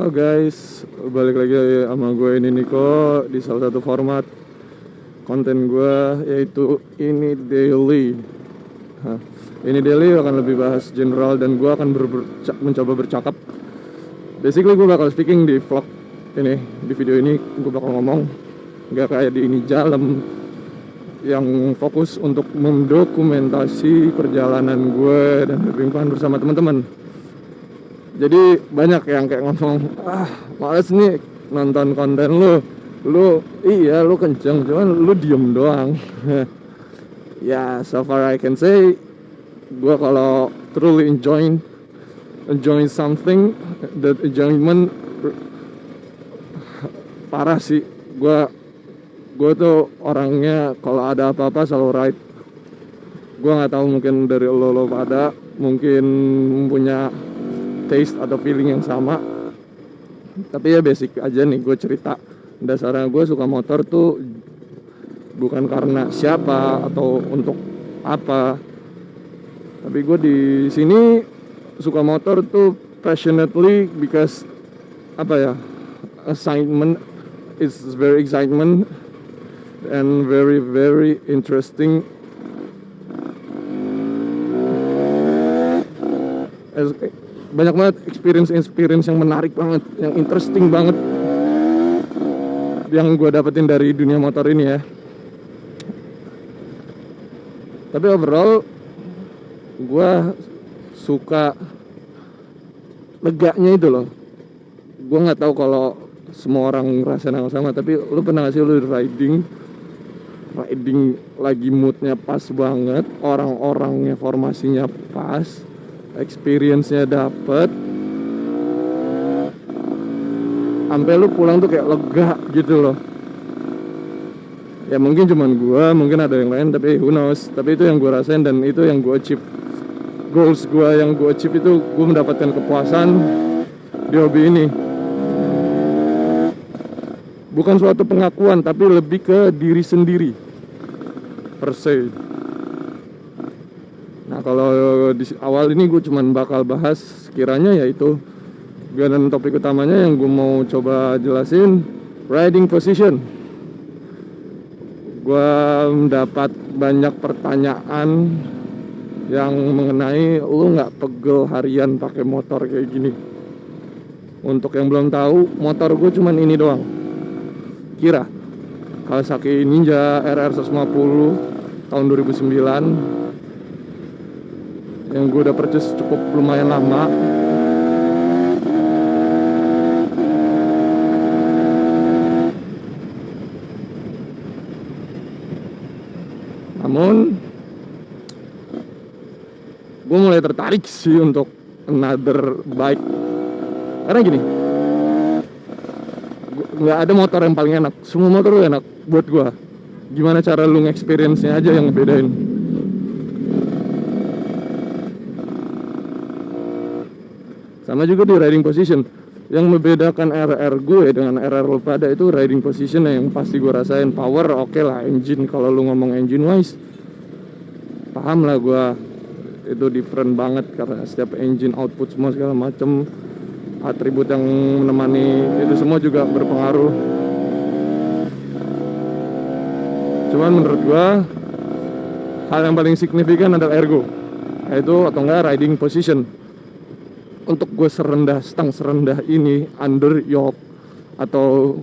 Halo guys, balik lagi sama gue ini Niko di salah satu format konten gue yaitu ini daily. Ini daily akan lebih bahas general dan gue akan mencoba bercakap. Basically gue bakal speaking di vlog ini, di video ini gue bakal ngomong, nggak kayak di ini jalan yang fokus untuk mendokumentasi perjalanan gue dan berbincang bersama teman-teman. Jadi banyak yang kayak ngomong, males nih nonton konten lu iya lu kenceng cuman lu diem doang. Ya so far I can say gue kalau truly enjoying something, that enjoyment parah sih. Gue tuh orangnya kalau ada apa-apa selalu right. Gue nggak tahu, mungkin dari lo pada mungkin punya taste atau feeling yang sama, tapi ya basic aja nih gue cerita. Dasarnya gue suka motor tuh bukan karena siapa atau untuk apa, tapi gue di sini suka motor tuh passionately because apa ya, assignment is very excitement and very very interesting. Banyak banget experience yang menarik banget, yang interesting banget yang gue dapetin dari dunia motor ini ya. Tapi overall gue suka leganya itu loh. Gue nggak tahu kalau semua orang ngerasain yang sama, tapi lu pernah gak sih lu riding lagi moodnya pas banget, orang-orangnya formasinya pas, experience-nya dapet, sampai lu pulang tuh kayak lega gitu loh. Ya mungkin cuman gue, mungkin ada yang lain, tapi who knows. Tapi itu yang gue rasain dan itu yang gue achieve. Goals gue yang gue achieve itu gue mendapatkan kepuasan di hobi ini. Bukan suatu pengakuan, tapi lebih ke diri sendiri per se. Nah kalau di awal ini gue cuman bakal bahas sekiranya yaitu, dan topik utamanya yang gue mau coba jelasin, riding position. Gue mendapat banyak pertanyaan yang mengenai lu nggak pegel harian pakai motor kayak gini. Untuk yang belum tahu, motor gue cuman ini doang, Kira Kawasaki Ninja RR 150 tahun 2009 yang gue udah purchase cukup lumayan lama. Namun gue mulai tertarik sih untuk another bike, karena gini, nggak ada motor yang paling enak. Semua motor enak buat gue. Gimana cara lu nge-experience-nya aja yang ngebedain. Sama juga di riding position. Yang membedakan RR gue dengan RR lo pada itu riding position yang pasti gue rasain. Power oke lah, engine kalau lu ngomong engine wise paham lah gue, itu different banget karena setiap engine output semua segala macem, atribut yang menemani itu semua juga berpengaruh. Cuman menurut gue hal yang paling signifikan adalah ergo, yaitu atau enggak riding position. Untuk gue stang serendah ini, under yoke atau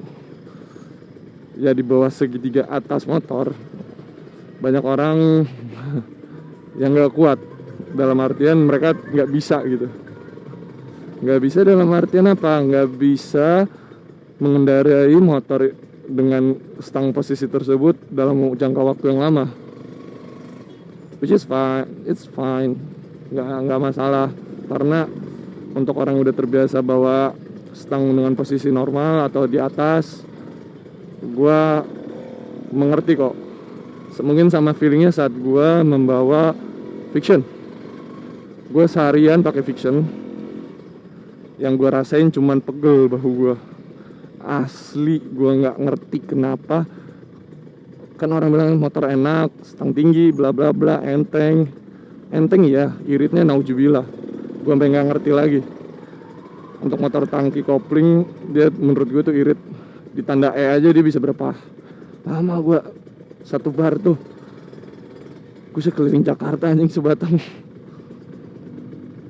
ya di bawah segitiga atas motor, banyak orang yang gak kuat, dalam artian mereka gak bisa gitu. Gak bisa dalam artian apa? Gak bisa mengendarai motor dengan stang posisi tersebut dalam jangka waktu yang lama. Which is fine, it's fine, gak masalah. Karena untuk orang yang udah terbiasa bawa stang dengan posisi normal atau di atas, gue mengerti kok. Mungkin sama feelingnya saat gue membawa fiction. Gue seharian pakai fiction, yang gue rasain cuman pegel bahu gue. Asli gue nggak ngerti kenapa. Kan orang bilang motor enak, stang tinggi, bla bla bla, enteng ya, iritnya naujubillah. Gue sampai nggak ngerti lagi. Untuk motor tangki kopling dia menurut gue tuh irit. Di tanda E aja dia bisa berapa lama gue satu bar tuh. Gue sekeliling Jakarta anjing sebatang.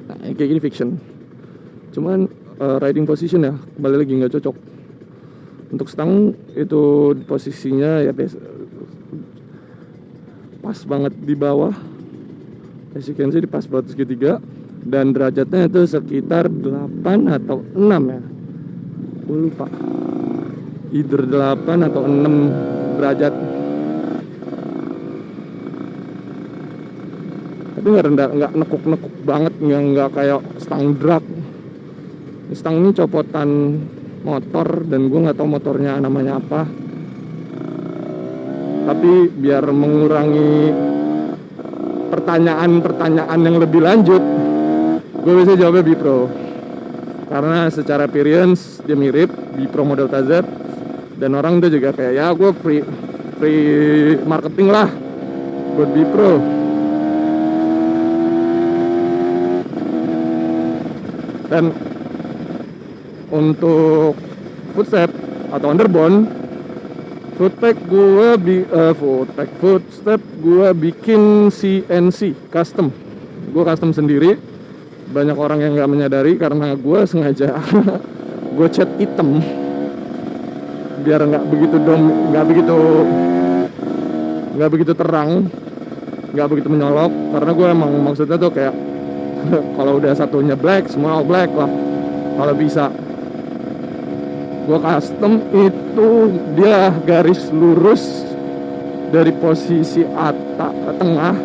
Nah, kayak gini fiction. Cuman riding position ya kembali lagi nggak cocok. Untuk stang itu posisinya ya pas banget di bawah. As you can see, di pas banget segitiga. Dan derajatnya itu sekitar 8 atau 6 ya. Gue lupa. Either 8 atau 6 derajat. Tapi nggak rendah, nggak nekuk-nekuk banget, nggak kayak stang drag. Stang ini copotan motor dan gue nggak tahu motornya namanya apa. Tapi biar mengurangi pertanyaan-pertanyaan yang lebih lanjut, gue bisa jawabnya Bipro. Karena secara appearance dia mirip Bipro model TZ. Dan orang tuh juga kayak, ya gue free marketing lah buat Bipro. Dan untuk footstep atau underbone, footstep gue bikin CNC custom. Gue custom sendiri. Banyak orang yang nggak menyadari karena gue sengaja gue cat hitam biar nggak begitu terang, nggak begitu menyolok. Karena gue emang maksudnya tuh kayak kalau udah satunya black, semua all black lah kalau bisa. Gue custom itu dia garis lurus dari posisi tengah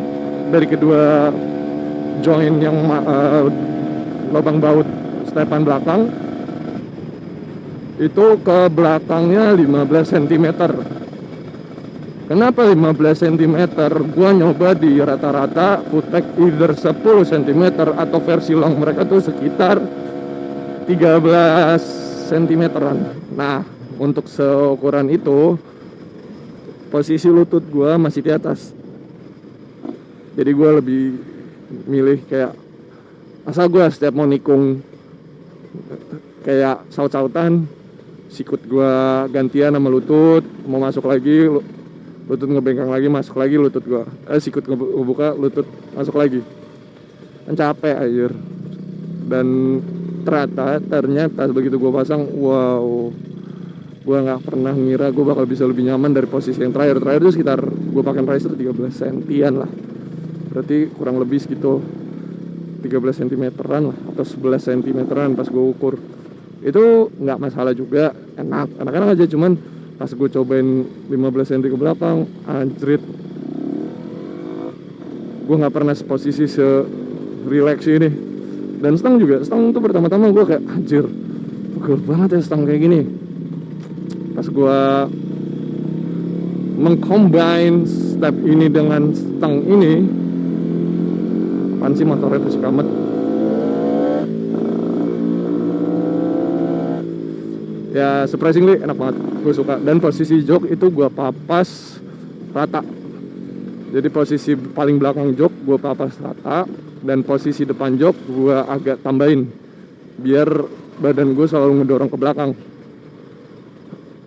dari kedua join yang lubang baut stepan belakang itu ke belakangnya 15 cm. Kenapa 15 cm? Gua nyoba di rata-rata footpack either 10 cm atau versi long mereka tuh sekitar 13 cm-an. Nah, untuk seukuran itu posisi lutut gua masih di atas. Jadi gua lebih milih kayak asal gua setiap mau nikung kayak saut-sautan, sikut gua gantian sama lutut, mau masuk lagi lutut ngebengkang lagi, masuk lagi lutut gua sikut ngebuka, lutut masuk lagi. Kan capek anjir. Dan ternyata begitu gua pasang, wow, gua nggak pernah ngira gua bakal bisa lebih nyaman dari posisi yang terakhir itu sekitar gua pakai riser 13 sentian lah, berarti kurang lebih segitu 13 cm-an lah atau 11 cm-an pas gue ukur. Itu nggak masalah juga, enak aja. Cuman pas gue cobain 15 cm ke belakang, anjrit, gue nggak pernah posisi se-relax ini. Dan stang tuh pertama-tama gue kayak anjir, pegel banget ya stang kayak gini. Pas gue mengcombine step ini dengan stang ini, apaan sih motornya berisik amat. Ya surprisingly enak banget, gue suka. Dan posisi jok itu gue papas rata. Jadi posisi paling belakang jok gue papas rata, dan posisi depan jok gue agak tambahin biar badan gue selalu ngedorong ke belakang.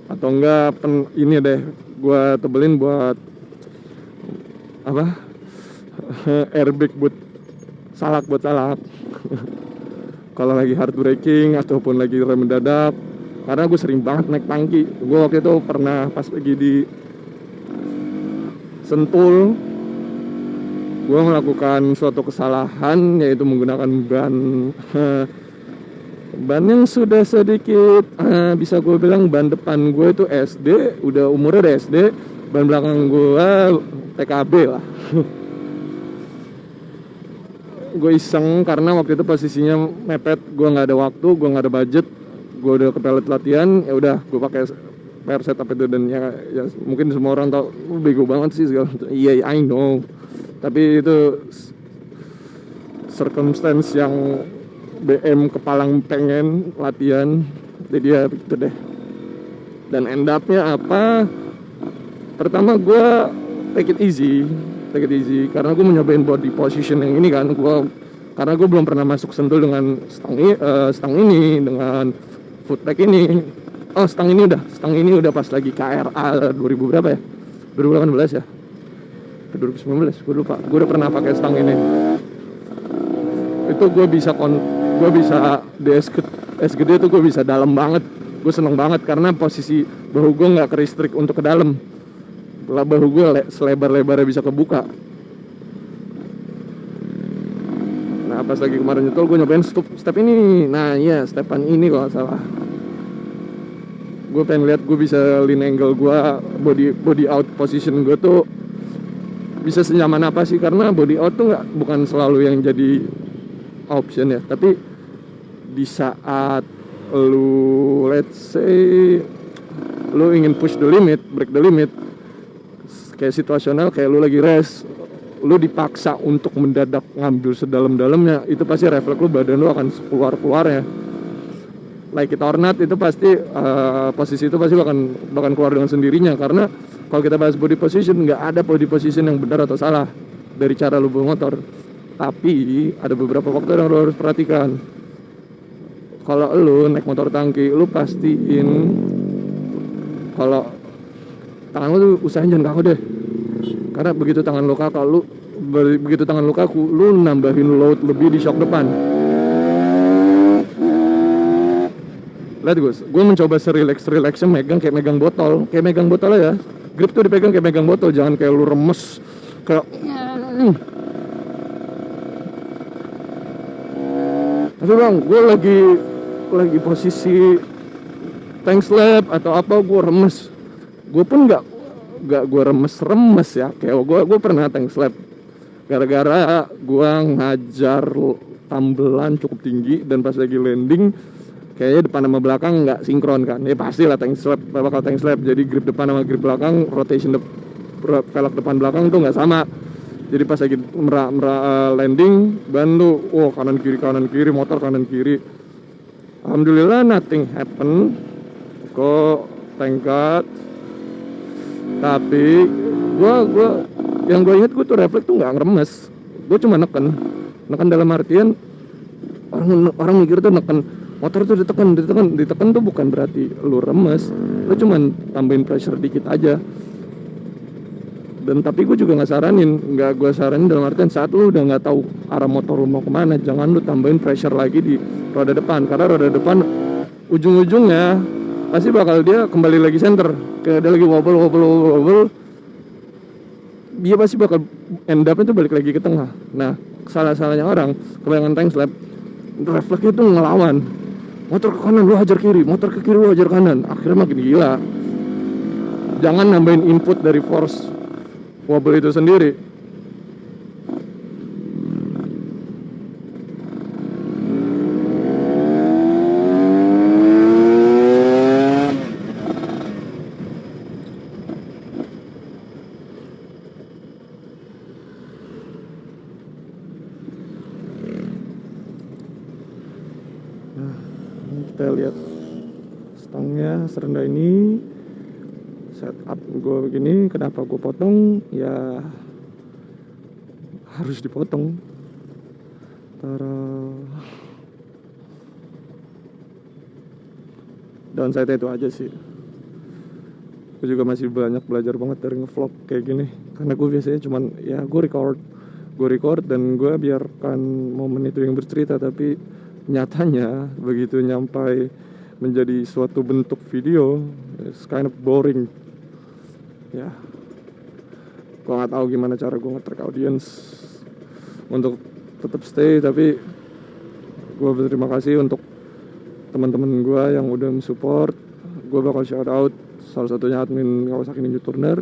Atau enggak ini deh gue tebelin buat apa, airbag buat salak kalau lagi hard braking ataupun lagi rem mendadak. Karena gue sering banget naik tangki. Gue waktu itu pernah pas lagi di Sentul, gue melakukan suatu kesalahan, yaitu menggunakan ban yang sudah sedikit bisa gue bilang ban depan gue itu SD, udah umurnya udah SD, ban belakang gue TKB lah. Gue iseng karena waktu itu posisinya mepet, gue nggak ada waktu, gue nggak ada budget, gue udah kepelet latihan, ya udah gue pakai PR setup itu. Dan ya mungkin semua orang tahu bego banget sih segala. Iya, I know, tapi itu circumstance yang BM kepalang pengen latihan, jadi ya begitu deh. Dan end up-nya apa? Pertama gue take it easy karena gue mau nyobain body position yang ini kan. Gue karena gue belum pernah masuk sentul dengan stang ini dengan footpack ini. Stang ini udah pas lagi KRA 2000 berapa ya, 2018 ya, 2019 gue lupa. Gue udah pernah pakai stang ini. Itu gue bisa di SGD itu gue bisa dalam banget. Gue seneng banget karena posisi bahu gue nggak keristrik untuk ke dalam. Bahu gue selebar-lebarnya bisa kebuka. Nah pas lagi kemarin nyetol gue nyobain step ini. Nah iya stepan ini kalau nggak salah. Gue pengen lihat gue bisa lean angle gue, body out position gue tuh bisa senyaman apa sih, karena body out tuh bukan selalu yang jadi option ya, tapi di saat lu let's say lu ingin push the limit, break the limit, kayak situasional, kayak lu lagi rest, lu dipaksa untuk mendadak ngambil sedalam-dalamnya, itu pasti refleks lu, badan lu akan keluar ya. Like it or not, itu pasti posisi itu pasti bahkan keluar dengan sendirinya. Karena kalau kita bahas body position, nggak ada body position yang benar atau salah dari cara lu bawa motor. Tapi ada beberapa faktor yang lu harus perhatikan. Kalau lu naik motor tangki, lu pastiin kalau tangan lu tuh usahain jangan kaku deh. Karena begitu tangan lu kaku, lu nambahin load lebih di shock depan. Lihat gue mencoba relaxnya megang kayak megang botol aja. Grip tuh dipegang kayak megang botol, jangan kayak lu remes kayak. Tapi bang, gue lagi posisi tank slap atau apa, gue remes. Gue pun nggak gue remes ya. Kayak gue pernah tank slap gara-gara gue ngajar tambelan cukup tinggi dan pas lagi landing kayaknya depan sama belakang nggak sinkron kan. Ya pastilah bakal tank slap. Jadi grip depan sama grip belakang, rotation velg depan belakang tuh nggak sama. Jadi pas lagi landing, ban lu, kanan kiri, motor kanan kiri. Alhamdulillah nothing happen. Kok thank God. Tapi yang gue inget, gue tuh refleks tuh nggak ngeremes. Gue cuma neken dalam artian orang mikir tuh neken motor tuh ditekan tuh bukan berarti lu remes, lu cuman tambahin pressure dikit aja. Dan tapi gue juga nggak gue saranin dalam artian saat lu udah nggak tahu arah motor lu mau kemana, jangan lu tambahin pressure lagi di roda depan, karena roda depan ujung-ujungnya pasti bakal dia kembali lagi center, kayak dia lagi wobble, dia pasti bakal end up itu balik lagi ke tengah. Nah salah-salahnya orang kebanyakan tank slap, refleksnya tuh ngelawan. Motor ke kanan lu hajar kiri, motor ke kiri lu hajar kanan, akhirnya makin gila. Jangan nambahin input dari force wobble itu sendiri. Kita lihat stangnya serendah ini, setup gue begini. Kenapa gue potong? Ya harus dipotong. Downside itu aja sih. Gue juga masih banyak belajar banget dari ngevlog kayak gini, karena gue biasanya cuman ya gue record dan gue biarkan momen itu yang bercerita. Tapi nyatanya begitu nyampai menjadi suatu bentuk video, it's kind of boring ya. Gue nggak tahu gimana cara gue nge-track audience untuk tetap stay. Tapi gue berterima kasih untuk teman-teman gue yang udah mensupport. Gue bakal shout out salah satunya admin Kawasaki Ninja Turner,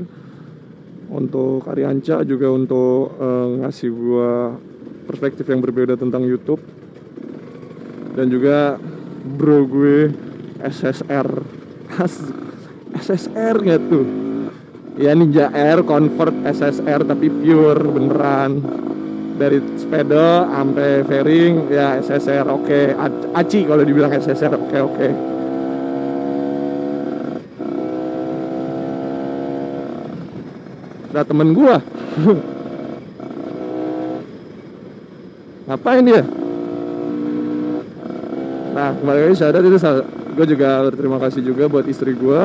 untuk Arianca juga untuk ngasih gue perspektif yang berbeda tentang YouTube. Dan juga bro gue SSR nggak tuh ya, Ninja R convert SSR tapi pure beneran dari sepeda sampai fairing ya SSR. Oke. Aci kalau dibilang SSR. Oke. Nah temen gua Ngapain dia? Nah, kembali lagi syahadat itu gue juga berterima kasih juga buat istri gue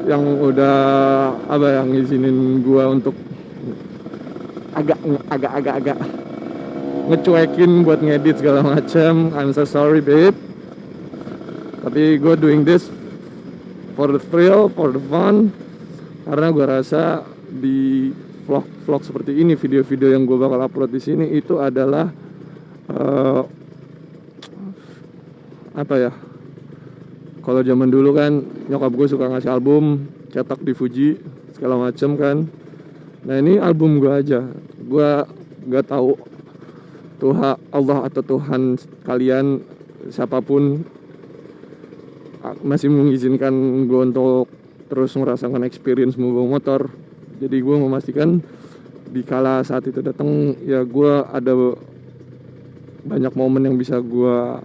yang udah yang ngizinin gue untuk agak ngecuekin buat ngedit segala macam. I'm so sorry babe, tapi gue doing this for the thrill, for the fun, karena gue rasa di vlog seperti ini, video-video yang gue bakal upload di sini itu adalah kalau zaman dulu kan nyokap gue suka ngasih album cetak di Fuji segala macem kan. Nah ini album gue aja, gue nggak tahu Tuhan Allah atau Tuhan kalian siapapun masih mengizinkan gue untuk terus merasakan experience membawa motor. Jadi gue memastikan di kala saat itu datang ya gue ada banyak momen yang bisa gue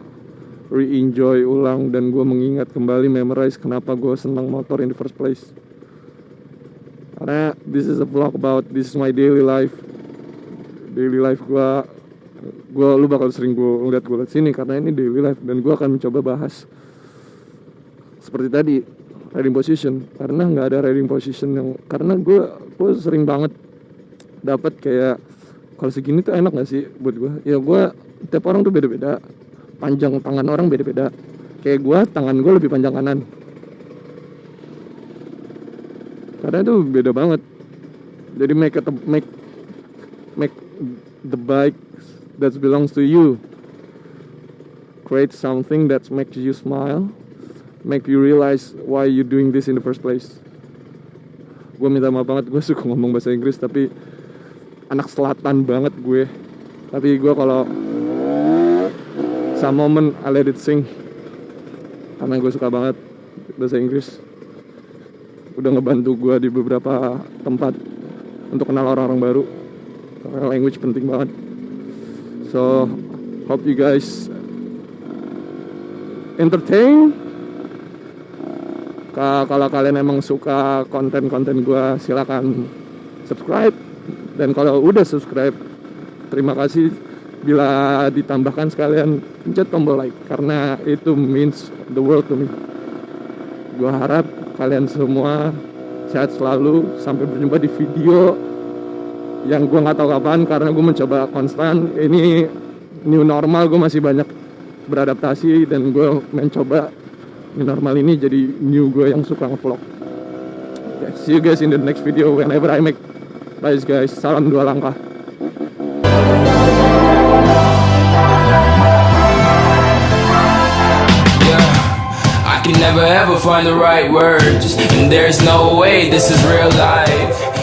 re-enjoy ulang dan gue mengingat kembali, memorize kenapa gue senang motor in the first place. Karena this is a vlog about this is my daily life gue lu bakal sering gue lihat sini karena ini daily life, dan gue akan mencoba bahas seperti tadi riding position, karena nggak ada riding position yang karena gue sering banget dapat kayak kalau segini tuh enak nggak sih buat gue. Ya gue tiap orang tuh beda-beda, panjang tangan orang beda-beda. Kayak gue, tangan gue lebih panjang kanan. Karena itu beda banget. Jadi make the bike that belongs to you. Create something that makes you smile, make you realize why you doing this in the first place. Gue minta maaf banget, gue suka ngomong bahasa Inggris tapi anak selatan banget gue. Tapi gue kalau some moment I let it sing karena gue suka banget bahasa Inggris. Udah ngebantu gue di beberapa tempat untuk kenal orang-orang baru, karena language penting banget. So hope you guys entertain. Kalau kalian emang suka konten-konten gue silakan subscribe, dan kalau udah subscribe terima kasih. Bila ditambahkan sekalian pencet tombol like, karena itu means the world to me. Gue harap kalian semua sehat selalu. Sampai berjumpa di video yang gue nggak tahu kapan, karena gue mencoba konstan. Ini new normal, gue masih banyak beradaptasi, dan gue mencoba new normal ini jadi new gue yang suka nge-vlog. Okay, see you guys in the next video whenever I make. Bye guys, salam dua langkah. I can never ever find the right words, and there's no way this is real life.